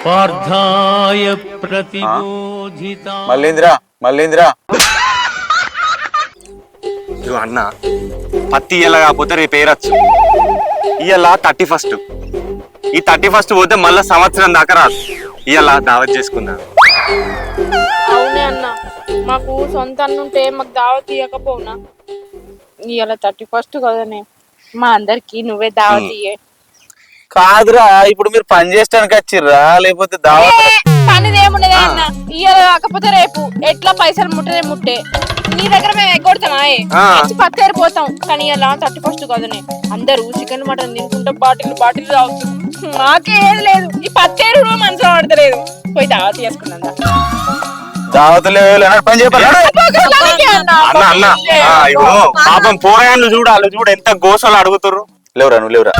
పార్థాయ ప్రతిబోధిత మల్లేంద్ర ఇదిగో అన్న పత్తి ఇయ్యాల కాకపోతే రేపు ఏరచ్చు. ఇయ్యాల 31st. ఈ 31st పోతే మళ్ళా సంవత్సరం దాకా రాదు. ఇయ్యాల దావత్ చేసుకుందాం. అవునే అన్న, మాకు సొంత అన్న ఉంటే మాకు దావత్ ఇవ్వకపోవునా? ఇవాళ 31st కదనే, మా అందరికి నువ్వే దావత్ ఇయ్యే. కాదురా, ఇప్పుడు మీరు పని చేయడానికి వచ్చిర్రా లేకపోతే పనిది ఏముండదే అన్న, ఇవాళ కాకపోతే రేపు ఎట్లా పైసలు ముట్టే నీ దగ్గర మేము ఎగ్గొడతామా? పత్తేరిపోతాం. కానీ ఇలా 31st కదనే, అందరూ చికెన్ మటన్ తినుకుంటే బాటిల్ తాగుతాం. మాకే ఏది లేదు, ఈ పత్తేరు మనసులో పడతలేదు. పోయి దావత్ చేసుకున్నాం. పాపం పోరాళ్ళు చూడాలి, చూడు ఎంత గోసలు అడుగుతారు. లేవురా